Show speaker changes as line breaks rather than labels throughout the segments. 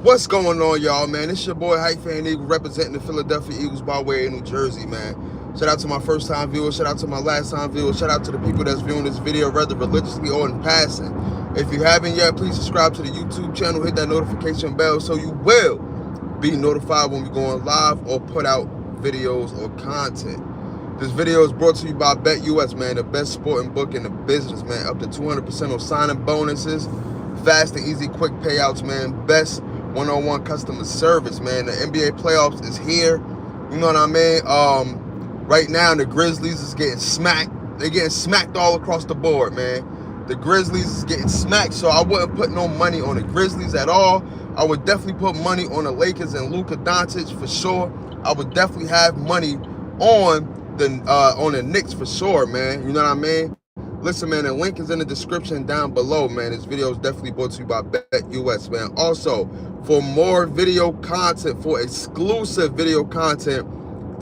What's going on, y'all, man? It's your boy, Hype Fan Eagle, representing the Philadelphia Eagles by way of New Jersey, man. Shout out to my first-time viewers. Shout out to my last-time viewers. Shout out to the people that's viewing this video, whether religiously or in passing. If you haven't yet, please subscribe to the YouTube channel. Hit that notification bell so you will be notified when we go on live or put out videos or content. This video is brought to you by BetUS, man, the best sporting book in the business, man. Up to 200% on signing bonuses, fast and easy quick payouts, man. Best one-on-one customer service, man. The NBA playoffs is here. You know what I mean? Right now, the Grizzlies is getting smacked. They're getting smacked all across the board, man. The Grizzlies is getting smacked, so I wouldn't put no money on the Grizzlies at all. I would definitely put money on the Lakers and Luka Doncic for sure. I would definitely have money on the Knicks for sure, man. You know what I mean? Listen, man, the link is in the description down below, man. This video is definitely brought to you by BetUS, man. Also, for more video content, for exclusive video content,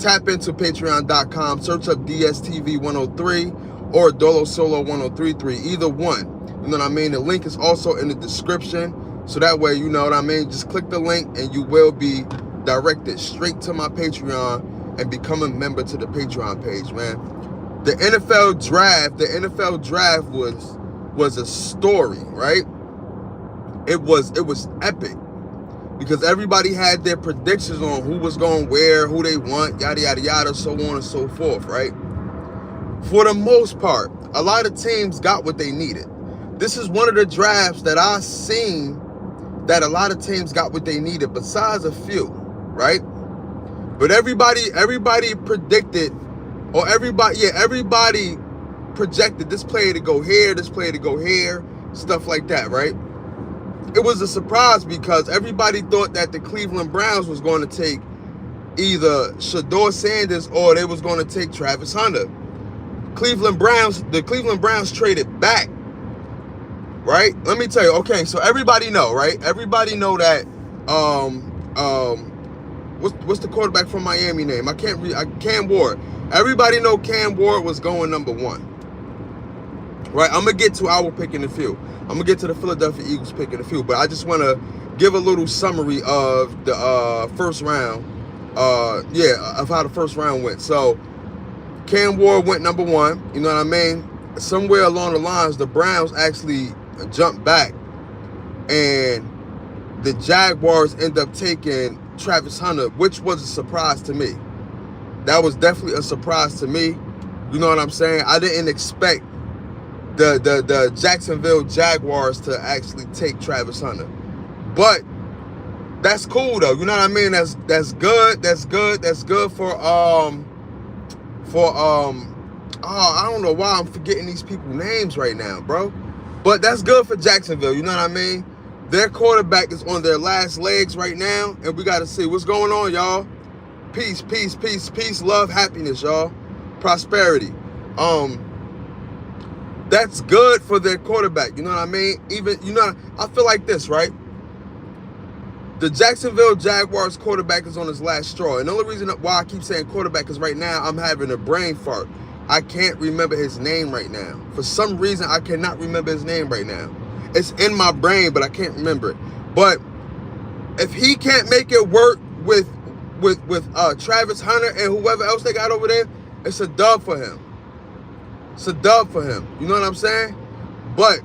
tap into patreon.com, search up DSTV103 or Dolo Solo 1033, either one. You know what I mean? The link is also in the description, so that way, you know what I mean? Just click the link and you will be directed straight to my Patreon and become a member to the Patreon page, man. The NFL draft was a story, right? It was epic because everybody had their predictions on who was going where, who they want, yada yada yada, so on and so forth, right? For the most part, a lot of teams got what they needed. This is one of the drafts that I've seen that a lot of teams got what they needed, besides a few, right? But everybody predicted, or everybody projected this player to go here, this player to go here, stuff like that, right? It was a surprise because everybody thought that the Cleveland Browns was going to take either Shedeur Sanders or they was going to take Travis Hunter. The Cleveland Browns traded back, right? Let me tell you, okay, so everybody know, right? Everybody know that what's the quarterback from Miami name? Cam Ward. Everybody know Cam Ward was going number one. Right? I'm going to get to our pick in a few. I'm going to get to the Philadelphia Eagles pick in a few. But I just want to give a little summary of the first round. Of how the first round went. So, Cam Ward went number one. You know what I mean? Somewhere along the lines, the Browns actually jumped back. And the Jaguars end up taking Travis Hunter, which was a surprise to me. That was definitely a surprise to me. You know what I'm saying? I didn't expect the Jacksonville Jaguars to actually take Travis Hunter. But that's cool though. You know what I mean? That's good. That's good for I don't know why I'm forgetting these people's names right now, bro. But that's good for Jacksonville. You know what I mean? Their quarterback is on their last legs right now, and we got to see what's going on, y'all. Peace, peace, peace, peace, love, happiness, y'all. Prosperity. That's good for their quarterback. You know what I mean? Even, you know, I feel like this, right? The Jacksonville Jaguars quarterback is on his last straw. And the only reason why I keep saying quarterback is right now I'm having a brain fart. I can't remember his name right now. For some reason, I cannot remember his name right now. It's in my brain, but I can't remember it. But if he can't make it work with Travis Hunter and whoever else they got over there, it's a dub for him. It's a dub for him. You know what I'm saying? But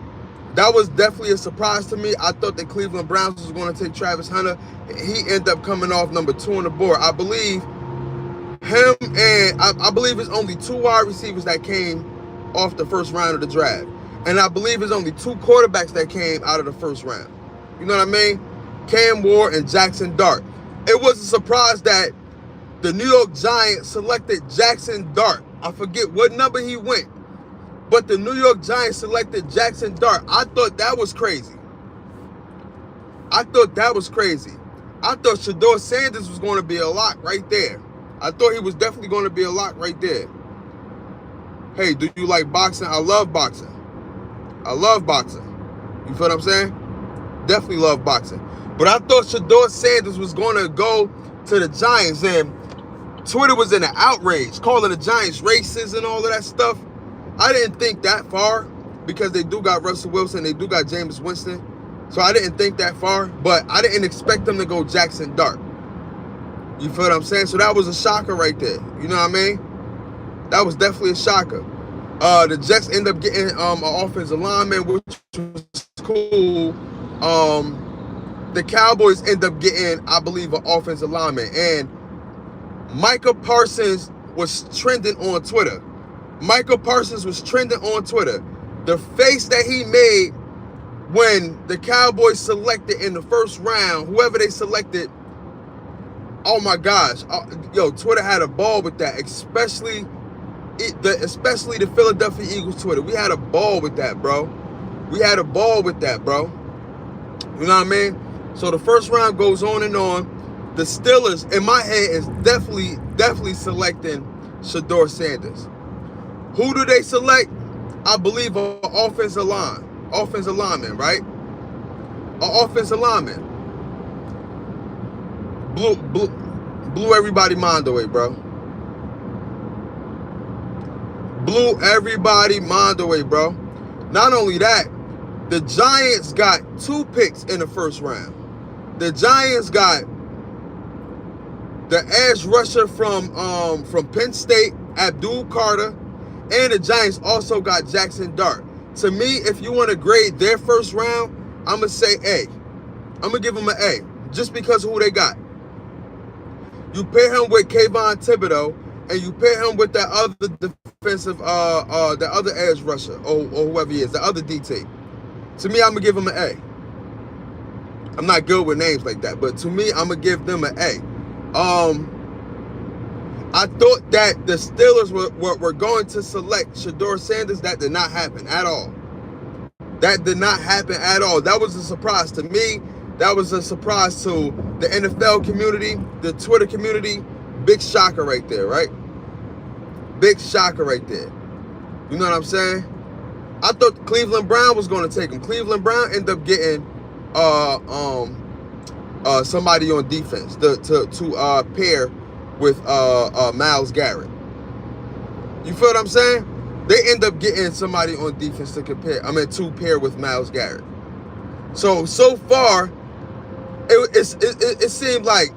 that was definitely a surprise to me. I thought the Cleveland Browns was going to take Travis Hunter. He ended up coming off number 2 on the board. I believe him and I believe it's only 2 wide receivers that came off the first round of the draft. And I believe it's only 2 quarterbacks that came out of the first round. You know what I mean? Cam Ward and Jackson Dart. It was a surprise that the New York Giants selected Jackson Dart. I forget what number he went. But the New York Giants selected Jackson Dart. I thought that was crazy. I thought Shedeur Sanders was going to be a lock right there. I thought he was definitely going to be a lock right there. Hey, do you like boxing? I love boxing. You feel what I'm saying? Definitely love boxing. But I thought Shedeur Sanders was going to go to the Giants. And Twitter was in an outrage, calling the Giants racist and all of that stuff. I didn't think that far because they do got Russell Wilson. They do got Jameis Winston. So I didn't think that far, but I didn't expect them to go Jackson Dart. You feel what I'm saying? So that was a shocker right there. You know what I mean? That was definitely a shocker. The Jets end up getting an offensive lineman, which was cool. The Cowboys end up getting, I believe, an offensive lineman. And Micah Parsons was trending on Twitter. Micah Parsons was trending on Twitter. The face that he made when the Cowboys selected in the first round, whoever they selected, oh my gosh. Yo, Twitter had a ball with that, especially the Philadelphia Eagles Twitter. We had a ball with that, bro. We had a ball with that, bro. You know what I mean? So the first round goes on and on. The Steelers, in my head, is definitely selecting Shedeur Sanders. Who do they select? I believe an offensive lineman, right? An offensive lineman. Blew everybody mind away, bro. Blew everybody mind away, bro. Not only that, the Giants got 2 picks in the first round. The Giants got the edge rusher from Penn State, Abdul Carter, and the Giants also got Jackson Dart. To me, if you want to grade their first round, I'm going to say A. I'm going to give them an A, just because of who they got. You pair him with Kayvon Thibodeau, and you pair him with that other defensive, the other edge rusher, or whoever he is, the other DT. To me, I'm going to give him an A. I'm not good with names like that, but to me, I'm going to give them an A. I thought that the Steelers were going to select Shedeur Sanders. That did not happen at all. That did not happen at all. That was a surprise to me. That was a surprise to the NFL community, the Twitter community. Big shocker right there, right? Big shocker right there. You know what I'm saying? I thought Cleveland Brown was going to take him. Cleveland Brown ended up getting somebody on defense to pair with Myles Garrett. You feel what I'm saying? They end up getting somebody on defense to pair with Myles Garrett. So far, it seemed like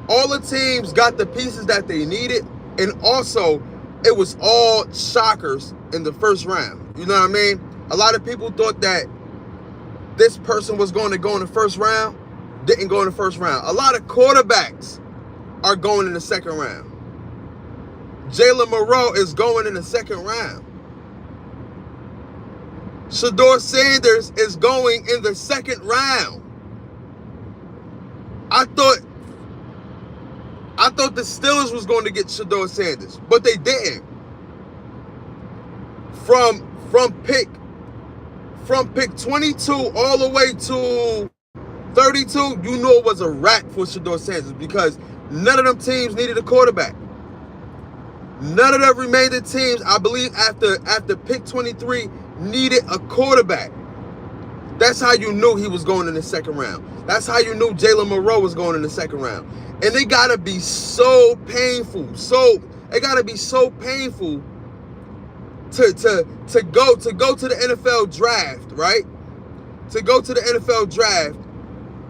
all the teams got the pieces that they needed, and also it was all shockers in the first round. You know what I mean? A lot of people thought that this person was going to go in the first round, didn't go in the first round. A lot of quarterbacks are going in the second round. Jalen Moreau is going in the second round. Shedeur Sanders is going in the second round. I thought the Steelers was going to get Shedeur Sanders, but they didn't. From pick 22 all the way to 32, you know it was a wrap for Shedeur Sanders, because none of them teams needed a quarterback. None of the remaining teams, I believe, after pick 23, needed a quarterback. That's how you knew he was going in the second round. That's how you knew Jalen Moreau was going in the second round. And it gotta be so painful. It gotta be so painful to go to the NFL draft, right? To go to the NFL draft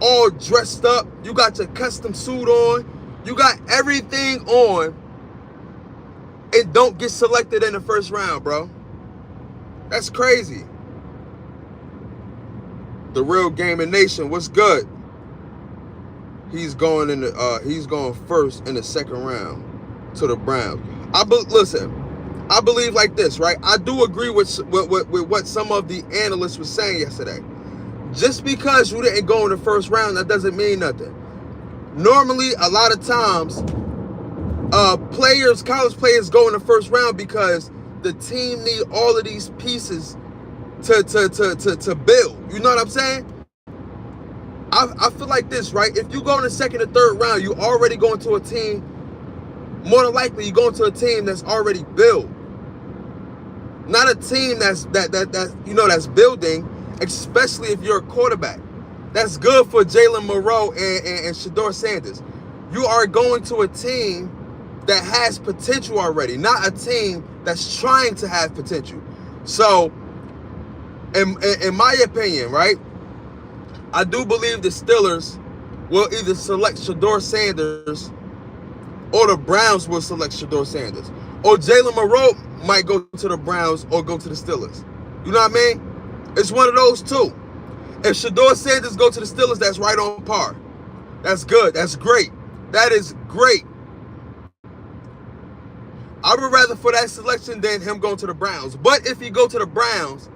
all dressed up. You got your custom suit on. You got everything on, and don't get selected in the first round, bro. That's crazy. The Real Gaming Nation, what's good? He's going first in the second round to the Browns. Listen, I believe like this, right? I do agree with what some of the analysts were saying yesterday. Just because you didn't go in the first round, that doesn't mean nothing. Normally, a lot of times, college players go in the first round because the team need all of these pieces to build. You know what I'm saying? I feel like this, right? If you go in the second or third round, you already going to a team. More than likely, you're going to a team that's already built, not a team that's building. Especially if you're a quarterback. That's good for Jalen Moreau and Shedeur Sanders. You are going to a team that has potential already, not a team that's trying to have potential. So, in my opinion, right, I do believe the Steelers will either select Shedeur Sanders or the Browns will select Shedeur Sanders. Or Jalen Monroe might go to the Browns or go to the Steelers. You know what I mean? It's one of those two. If Shedeur Sanders go to the Steelers, that's right on par. That's good. That's great. That is great. I would rather for that selection than him going to the Browns. But if he go to the Browns,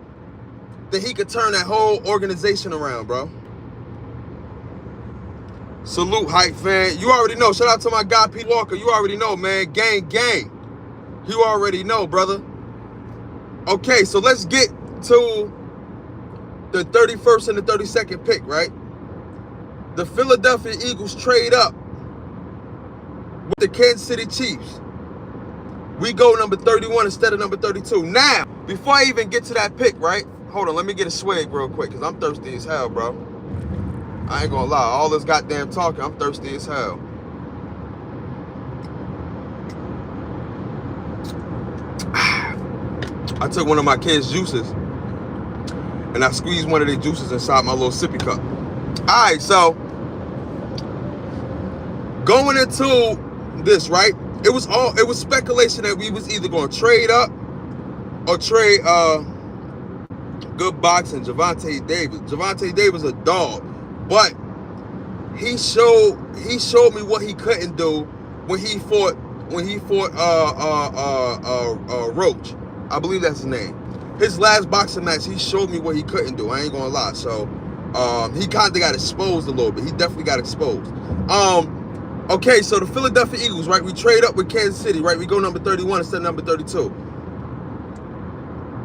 then he could turn that whole organization around, bro. Salute, hype fan. You already know. Shout out to my guy, Pete Walker. You already know, man. Gang, gang. You already know, brother. Okay, so let's get to the 31st and the 32nd pick, right? The Philadelphia Eagles trade up with the Kansas City Chiefs. We go number 31 instead of number 32. Now, before I even get to that pick, right? Hold on, let me get a swig real quick, because I'm thirsty as hell, bro. I ain't gonna lie. All this goddamn talking, I'm thirsty as hell. I took one of my kids' juices, and I squeezed one of their juices inside my little sippy cup. All right, so going into this, right? It was speculation that we was either going to trade up or trade good boxing Javonte Davis. Javonte Davis a dog, but he showed me what he couldn't do when he fought Roach. I believe that's his name. His last boxing match, he showed me what he couldn't do. I ain't gonna lie. So he kind of got exposed a little bit. He definitely got exposed. Okay, so the Philadelphia Eagles, right? We trade up with Kansas City, right? We go number 31 instead of number 32.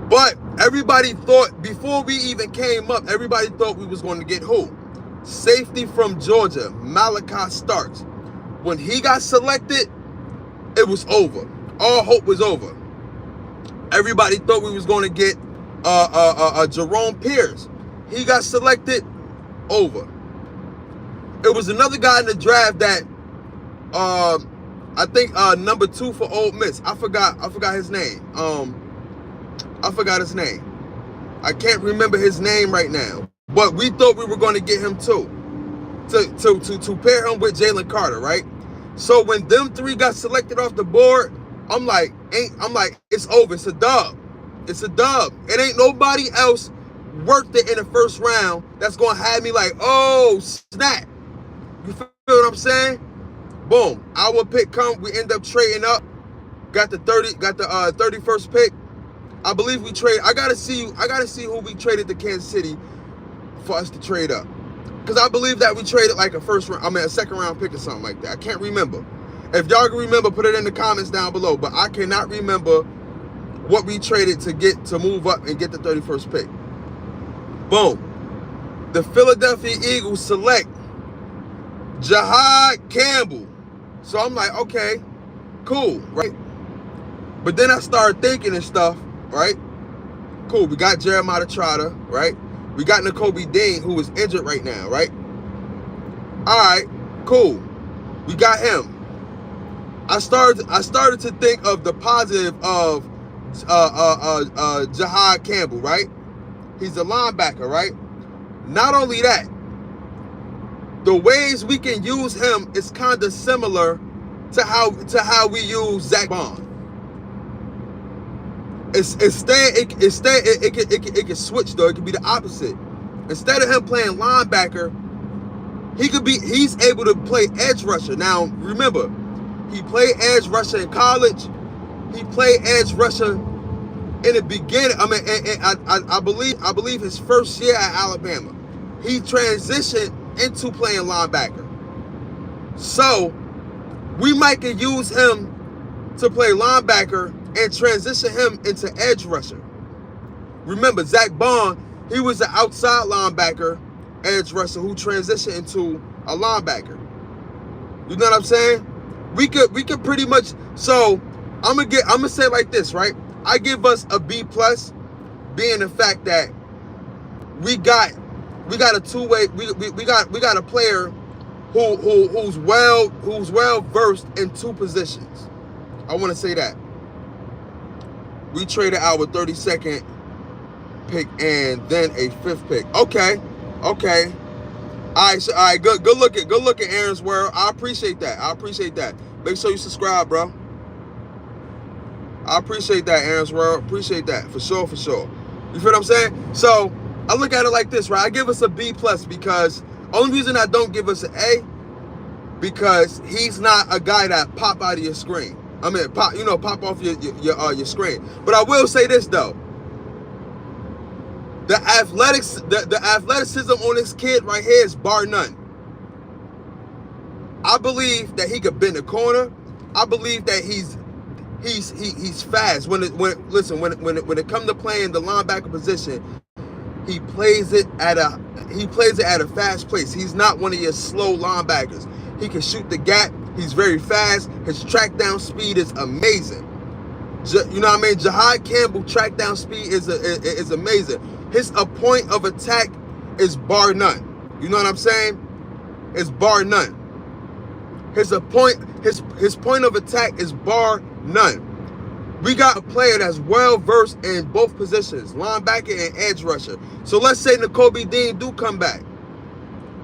But everybody thought, before we even came up, everybody thought we was going to get who? Safety from Georgia, Malachi Starks. When he got selected, it was over. All hope was over. Everybody thought we was going to get Jerome Pierce. He got selected, over. It was another guy in the draft that I think number 2 for Ole Miss. I forgot his name. I forgot his name. I can't remember his name right now. But we thought we were going to get him too, to pair him with Jalen Carter, right? So when them three got selected off the board, I'm like, it's over. It's a dub. It's a dub. It ain't nobody else worked it in the first round that's gonna have me like, oh snap. You feel what I'm saying? Boom. Our pick come. We end up trading up. Got the 31st pick. I believe we trade. I gotta see who we traded to Kansas City for us to trade up. Because I believe that we traded like a second round pick or something like that. I can't remember. If y'all can remember, put it in the comments down below. But I cannot remember what we traded to move up and get the 31st pick. Boom. The Philadelphia Eagles select Jihaad Campbell. So I'm like, okay, cool, right? But then I started thinking and stuff, right? Cool, we got Jeremiah Trotter, right? We got Nakobe Dean, who is injured right now, right? All right, cool. We got him. I started to think of the positive of Jihaad Campbell, right? He's a linebacker, right? Not only that, the ways we can use him is kind of similar to how we use Zach Bond. It can switch though. It can be the opposite. Instead of him playing linebacker, he's able to play edge rusher. Now remember, he played edge rusher in college. He played edge rusher in the beginning. I believe his first year at Alabama, he transitioned into playing linebacker. So we might can use him to play linebacker and transition him into edge rusher. Remember, Zach Bond, he was an outside linebacker, edge rusher who transitioned into a linebacker. You know what I'm saying? We could pretty much. So I'm gonna say it like this, right? I give us a B+, being the fact that we got a two-way. We got a player who's well versed in two positions. I want to say that. We traded our 32nd pick and then a 5th pick. Okay. All right, good looking, Aaron's World. I appreciate that. Make sure you subscribe, bro. I appreciate that, Aaron's World. Appreciate that, for sure. You feel what I'm saying? So, I look at it like this, right? I give us a B+ because only reason I don't give us an A, because he's not a guy that pop out of your screen. I mean, pop off your screen. But I will say this, though. The athleticism on this kid right here is bar none. I believe that he could bend the corner. I believe that he's fast. When it comes to playing the linebacker position, he plays it at a fast pace. He's not one of your slow linebackers. He can shoot the gap. He's very fast. His track down speed is amazing. You know what I mean? Jihaad Campbell track down speed is amazing. His point of attack is bar none. You know what I'm saying? It's bar none. His point of attack is bar none. We got a player that's well versed in both positions, linebacker and edge rusher. So let's say Nakobe Dean do come back.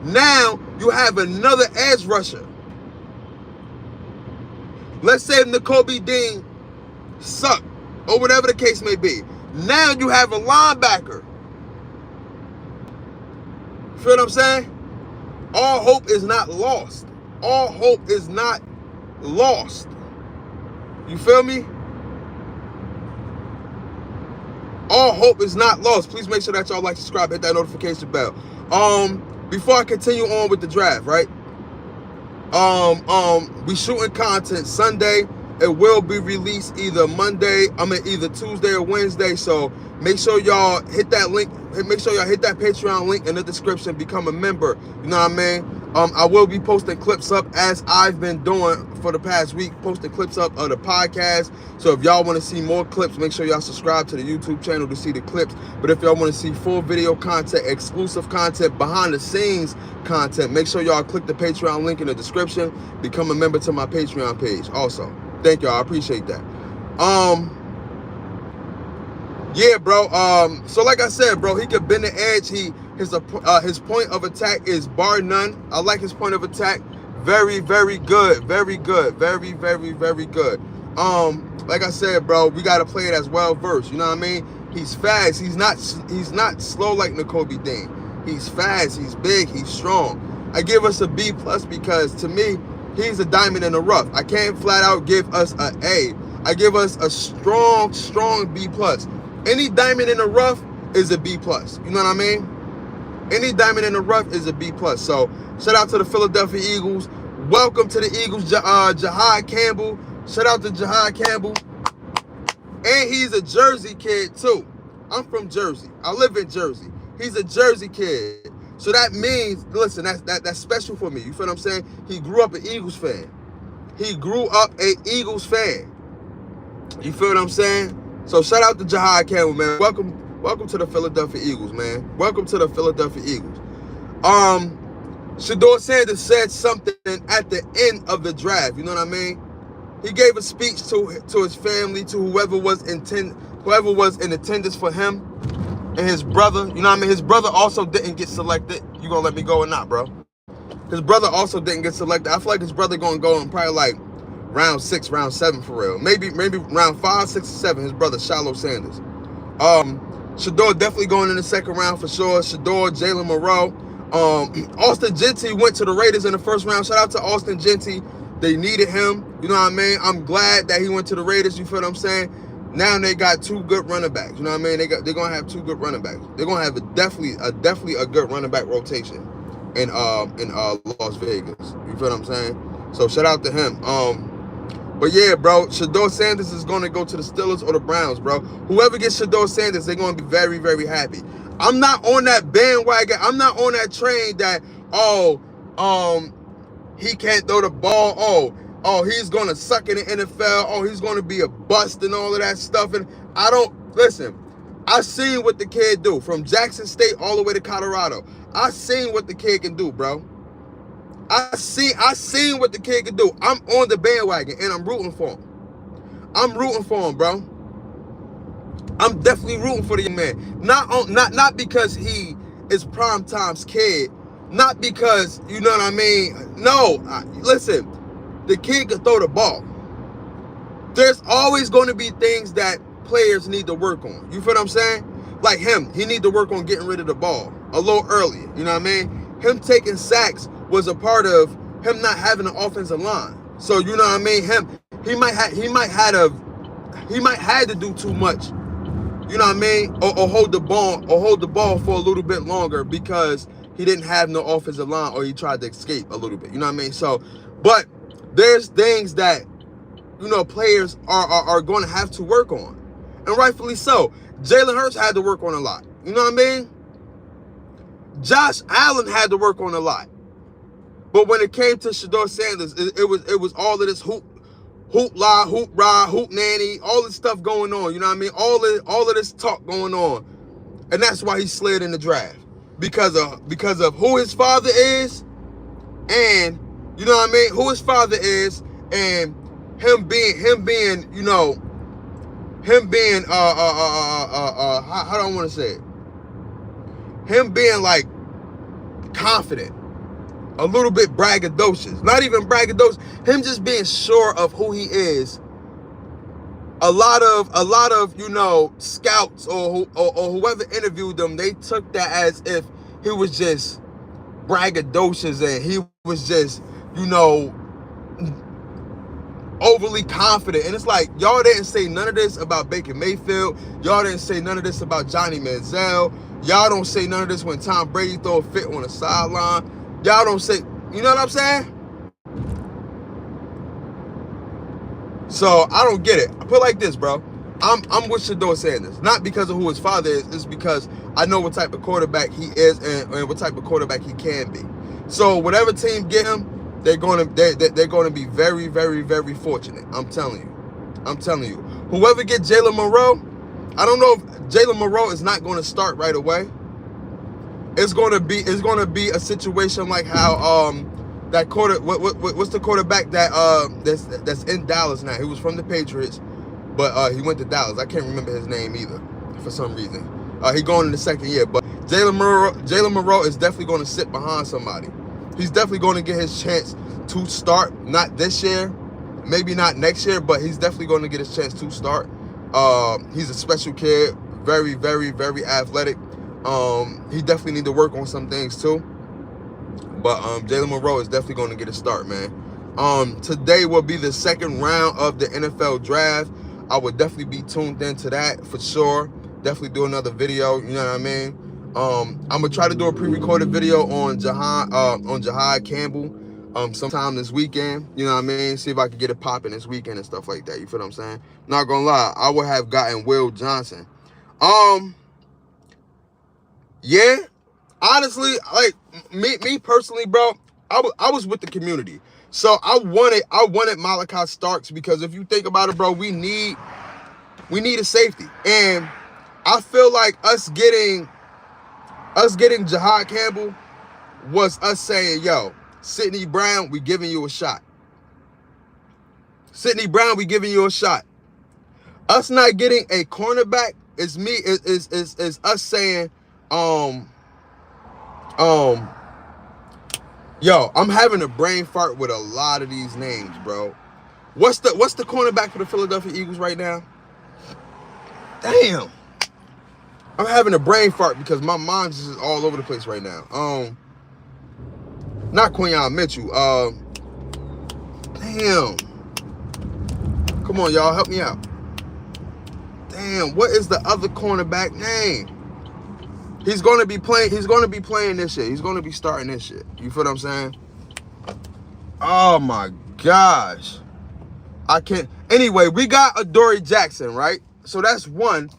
Now you have another edge rusher. Let's say Nakobe Dean suck, or whatever the case may be. Now you have a linebacker. Feel what I'm saying? All hope is not lost. All hope is not lost. You feel me? All hope is not lost. Please make sure that y'all like, subscribe, hit that notification bell. Before I continue on with the draft, right? We shooting content Sunday. It will be released either either Tuesday or Wednesday. So make sure y'all hit that link. Make sure y'all hit that Patreon link in the description. Become a member. You know what I mean? I will be posting clips up as I've been doing for the past week, posting clips up of the podcast. So if y'all want to see more clips, make sure y'all subscribe to the YouTube channel to see the clips. But if y'all want to see full video content, exclusive content, behind the scenes content, make sure y'all click the Patreon link in the description. Become a member to my Patreon page also. Thank y'all. I appreciate that. Yeah, bro. So like I said, bro, he could bend the edge. His point of attack is bar none. I like his point of attack. Very, very good. Very good. Very, very, very good. Like I said, bro, we gotta play it as well versed. You know what I mean? He's fast. He's not slow like Nakobe Dean. He's fast. He's big. He's strong. I give us a B+ because to me, he's a diamond in the rough. I can't flat out give us an A. I give us a strong B+. Any diamond in the rough is a B+. You know what I mean? Any diamond in the rough is a B+. So shout out to the Philadelphia Eagles. Welcome to the Eagles, Jihaad Campbell. Shout out to Jihaad Campbell. And he's a Jersey kid too. I'm from Jersey. I live in Jersey. He's a Jersey kid. So that means, listen, that's special for me. You feel what I'm saying? He grew up an Eagles fan. You feel what I'm saying? So shout out to Jihaad Campbell, man. Welcome to the Philadelphia Eagles, man. Welcome to the Philadelphia Eagles. Shedeur Sanders said something at the end of the draft. You know what I mean? He gave a speech to his family, to whoever was in attendance for him and his brother. You know what I mean? His brother also didn't get selected. You gonna let me go or not, bro? His brother also didn't get selected. I feel like his brother gonna go in probably like round 6, round 7 for real. Maybe round 5, 6, 7. His brother Shiloh Sanders. Shedeur definitely going in the second round for sure. Shedeur, Jalen Moreau. Austin Gentry went to the Raiders in the first round. Shout out to Austin Gentry. They needed him. You know what I mean? I'm glad that he went to the Raiders. You feel what I'm saying? Now they got 2 good running backs. You know what I mean? They're gonna have 2 good running backs. They're gonna have definitely a good running back rotation in Las Vegas. You feel what I'm saying? So shout out to him. But yeah, bro, Shedeur Sanders is going to go to the Steelers or the Browns, bro. Whoever gets Shedeur Sanders, they're going to be very, very happy. I'm not on that bandwagon. I'm not on that train that, he can't throw the ball. Oh, he's going to suck in the NFL. Oh, he's going to be a bust and all of that stuff. And I don't, listen, I seen what the kid do from Jackson State all the way to Colorado. I seen what the kid can do, bro. I seen what the kid can do. I'm on the bandwagon and I'm rooting for him. I'm rooting for him, bro. I'm definitely rooting for the young man. Not because he is Prime Time's kid, Not because, you know what I mean? No, listen, the kid could throw the ball. There's always going to be things that players need to work on. You feel what I'm saying? Like him, he need to work on getting rid of the ball a little earlier. You know what I mean? Him taking sacks was a part of him not having an offensive line. So you know what I mean? He might had to do too much. You know what I mean? Or hold the ball for a little bit longer because he didn't have no offensive line, or he tried to escape a little bit. You know what I mean? So, but there's things that, you know, players are going to have to work on, and rightfully so. Jalen Hurts had to work on a lot. You know what I mean? Josh Allen had to work on a lot. But when it came to Shedeur Sanders, it was all of this hoop la, hoop rah, hoop nanny, all this stuff going on. You know what I mean? All of this talk going on, and that's why he slid in the draft, because of who his father is, and you know what I mean, who his father is, and him being you know, him being how do I want to say it? Him being like confident, a little bit braggadocious, not even braggadocious, him just being sure of who he is. A lot of you know, scouts or whoever interviewed them, they took that as if he was just braggadocious and he was just, you know, overly confident. And it's like, y'all didn't say none of this about Baker Mayfield. Y'all didn't say none of this about Johnny Manziel. Y'all don't say none of this when Tom Brady throw a fit on the sideline. Y'all don't say, you know what I'm saying? So I don't get it. I put it like this, bro. I'm with Shedeur Sanders, not because of who his father is. It's because I know what type of quarterback he is and what type of quarterback he can be. So whatever team get him, they're gonna be very, very, very fortunate. I'm telling you. Whoever get Jalen Monroe, I don't know if Jalen Monroe is not going to start right away. It's gonna be a situation like how that what's the quarterback that's in Dallas now? He was from the Patriots, but he went to Dallas. I can't remember his name either for some reason. He going in the second year, but Jalen Monroe is definitely going to sit behind somebody. He's definitely going to get his chance to start. Not this year, maybe not next year, but he's definitely going to get his chance to start. He's a special kid, very, very, very athletic. He definitely need to work on some things too. But Jalen Monroe is definitely going to get a start, man. Today will be the second round of the NFL draft. I would definitely be tuned into that for sure. Definitely do another video, you know what I mean? I'm gonna try to do a pre-recorded video on Jihaad Campbell sometime this weekend. You know what I mean? See if I can get it popping this weekend and stuff like that. You feel what I'm saying? Not gonna lie, I would have gotten Will Johnson. Yeah, honestly, like me personally, bro, I was with the community. So I wanted Malachi Starks, because if you think about it, bro, we need a safety. And I feel like us getting Jihaad Campbell was us saying, yo, Sidney Brown, we giving you a shot. Sidney Brown, we giving you a shot. Us not getting a cornerback is us saying, yo, I'm having a brain fart with a lot of these names, bro. What's the cornerback for the Philadelphia Eagles right now? Damn. I'm having a brain fart because my mind's just all over the place right now. Not Quinyon Mitchell. Damn. Come on, y'all, help me out. Damn, what is the other cornerback name? He's gonna be playing this shit. He's gonna be starting this shit. You feel what I'm saying? Oh my gosh. I can't. Anyway, we got Adoree Jackson, right? So that's one.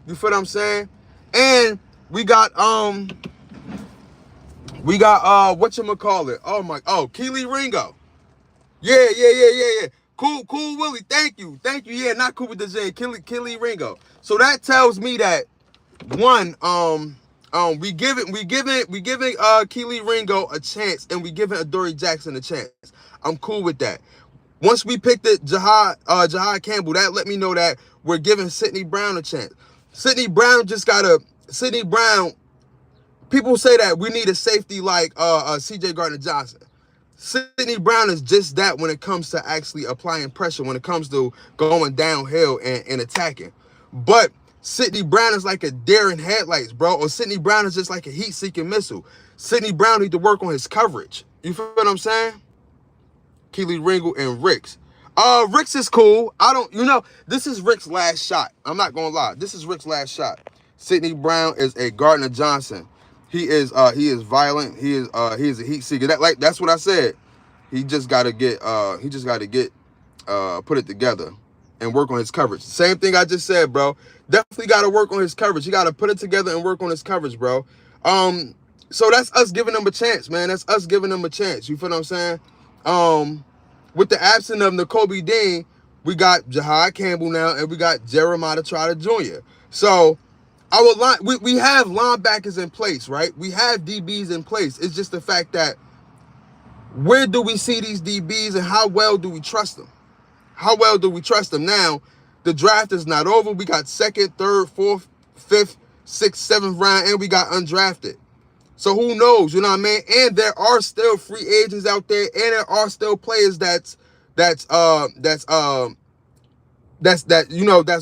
You feel what I'm saying? And we got whatchamacallit? Keely Ringo. Yeah. Cool Willie. Thank you. Yeah, not Cooper DeJay. Keely Ringo. So that tells me that one, we giving Keely Ringo a chance, and we giving Adoree Jackson a chance. I'm cool with that. Once we picked the Jihaad Campbell, that let me know that we're giving Sidney Brown a chance. Sidney Brown people say that we need a safety like C.J. Gardner-Johnson. Sidney Brown is just that when it comes to actually applying pressure, when it comes to going downhill and attacking. But Sidney Brown is like a deer in headlights, bro. Or Sidney Brown is just like a heat-seeking missile. Sidney Brown need to work on his coverage. You feel what I'm saying? Keely Ringo and Ricks. Ricks is cool. This is Rick's last shot. I'm not gonna lie. This is Rick's last shot. Sidney Brown is a Gardner Johnson. He is violent. He is a heat seeker. That's what I said. He just gotta get put it together and work on his coverage. Same thing I just said, bro. Definitely gotta work on his coverage. He gotta put it together and work on his coverage, bro. So that's us giving him a chance, man. That's us giving him a chance. You feel what I'm saying? With the absence of Nakobe Dean, we got Jihaad Campbell now, and we got Jeremiah Trotter Jr. So we have linebackers in place, right? We have DBs in place. It's just the fact that where do we see these DBs and how well do we trust them? How well do we trust them? Now, the draft is not over. We got 2nd, 3rd, 4th, 5th, 6th, 7th round, and we got undrafted. So who knows, you know what I mean? And there are still free agents out there, and there are still players that's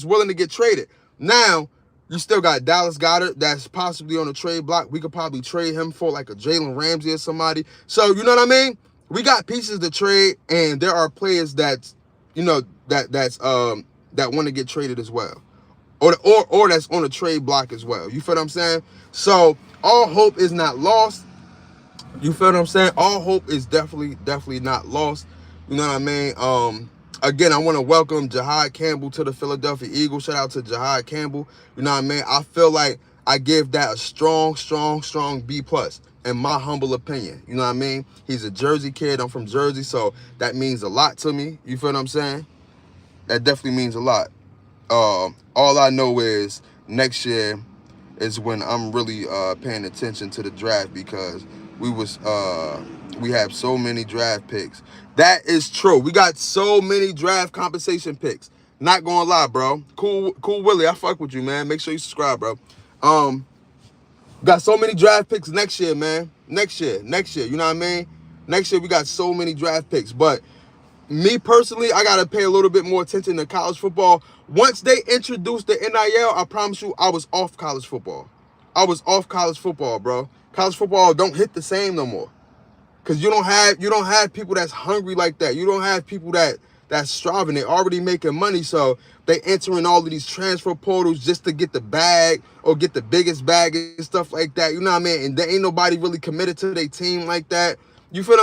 willing to get traded. Now, you still got Dallas Goedert that's possibly on the trade block. We could probably trade him for like a Jalen Ramsey or somebody. So, you know what I mean? We got pieces to trade, and there are players that want to get traded as well. Or that's on the trade block as well. You feel what I'm saying? So all hope is not lost. You feel what I'm saying? All hope is definitely not lost. You know what I mean? Again, I want to welcome Jihaad Campbell to the Philadelphia Eagles. Shout out to Jihaad Campbell. You know what I mean? I feel like I give that a strong B+, in my humble opinion. You know what I mean? He's a Jersey kid. I'm from Jersey, so that means a lot to me. You feel what I'm saying? That definitely means a lot. All I know is next year is when I'm really paying attention to the draft, because we have so many draft picks. That is true. We got so many draft compensation picks. Not gonna lie, bro. Cool Willie, I fuck with you, man. Make sure you subscribe, bro. Got so many draft picks next year, man. Next year. You know what I mean? Next year we got so many draft picks, but me personally, I got to pay a little bit more attention to college football. Once they introduced the NIL, I promise you, I was off college football. I was off college football, bro. College football don't hit the same no more. Because you don't have people that's hungry like that. You don't have people that's striving. They already making money, so they entering all of these transfer portals just to get the bag or get the biggest bag and stuff like that. You know what I mean? And there ain't nobody really committed to their team like that. You feel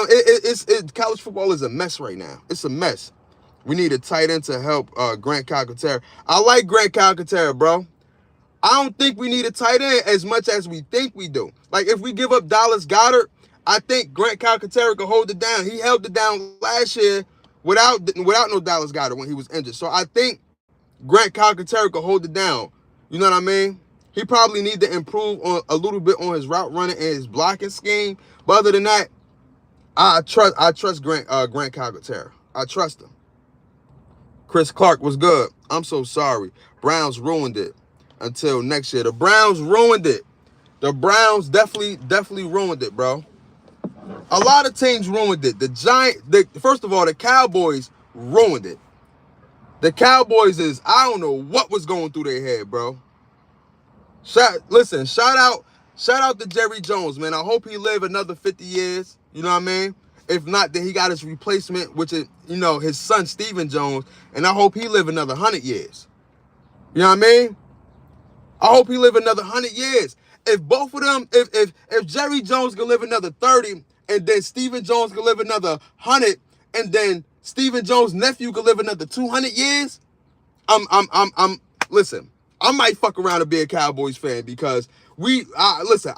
college football is a mess right now. It's a mess. We need a tight end to help Grant Calcaterra. I like Grant Calcaterra, bro. I don't think we need a tight end as much as we think we do. Like, if we give up Dallas Goedert, I think Grant Calcaterra could hold it down. He held it down last year without no Dallas Goedert when he was injured. So I think Grant Calcaterra could hold it down. You know what I mean? He probably need to improve on a little bit on his route running and his blocking scheme. But other than that, I trust Grant Calcaterra. I trust him. Chris Clark was good. I'm so sorry. Browns ruined it. Until next year. The Browns ruined it. The Browns definitely ruined it, bro. A lot of teams ruined it. First of all, the Cowboys ruined it. The Cowboys I don't know what was going through their head, bro. Shout out to Jerry Jones, man. I hope he live another 50 years. You know what I mean? If not, then he got his replacement, which is, his son, Stephen Jones. And I hope he live another 100 years. You know what I mean? I hope he live another 100 years. If both of them, if Jerry Jones can live another 30, and then Stephen Jones can live another 100, and then Stephen Jones' nephew can live another 200 years, listen, I might fuck around and be a Cowboys fan, because listen,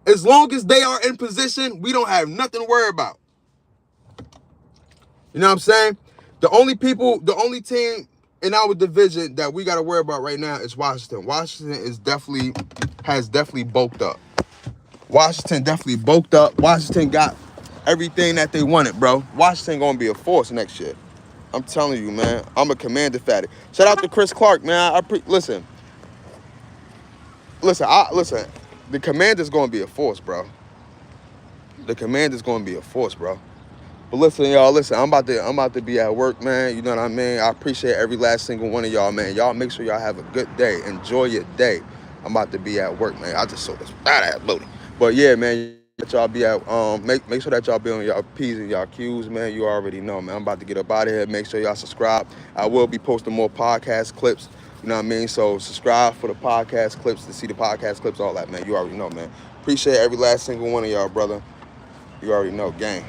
as long as they are in position, we don't have nothing to worry about. You know what I'm saying? The only team in our division that we got to worry about right now is Washington. Washington has definitely bulked up. Washington definitely bulked up. Washington got everything that they wanted, bro. Washington going to be a force next year. I'm telling you, man. I'm a Commander fatty. Shout out to Chris Clark, man. Listen. listen. The commander's gonna be a force, bro. The commander's gonna be a force, bro. But listen, y'all, I'm about to be at work, man. You know what I mean? I appreciate every last single one of y'all, man. Y'all make sure y'all have a good day. Enjoy your day. I'm about to be at work, man. I just saw this fat ass booty. But yeah, man, y'all be at make sure that y'all be on y'all P's and y'all Q's, man. You already know, man. I'm about to get up out of here. Make sure y'all subscribe. I will be posting more podcast clips. You know what I mean? So subscribe for the podcast clips to see the podcast clips, all that, man. You already know, man. Appreciate every last single one of y'all, brother. You already know, gang.